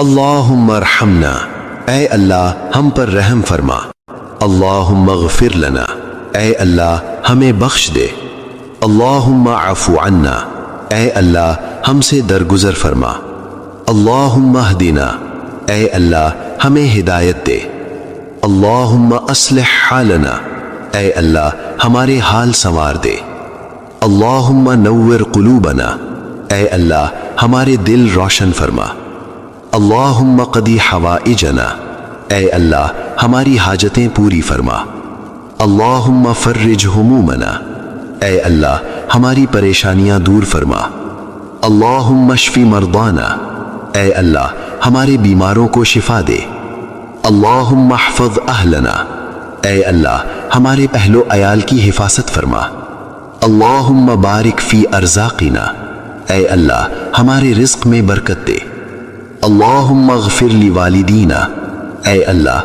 اللہم ارحمنا، اے اللہ ہم پر رحم فرما۔ اللہم اغفر لنا، اے اللہ ہمیں بخش دے۔ اللہم عفو عنا، اے اللہ ہم سے درگزر فرما۔ اللہم اہدنا، اے اللہ ہمیں ہدایت دے۔ اللہم اصلح حالنا، اے اللہ ہمارے حال سنوار دے۔ اللہم نور قلوبنا، اے اللہ ہمارے دل روشن فرما۔ اللہم قضی حوائجنا، اے اللہ ہماری حاجتیں پوری فرما۔ اللہم فرج ہمومنا، اے اللہ ہماری پریشانیاں دور فرما۔ اللہم اشفی مرضانا، اے اللہ ہمارے بیماروں کو شفا دے۔ اللہم احفظ اہلنا، اے اللہ ہمارے اہل و عیال کی حفاظت فرما۔ اللہم بارک فی ارزاقنا، اے اللہ ہمارے رزق میں برکت دے۔ اللہم اغفر لوالدینا، اے اللہ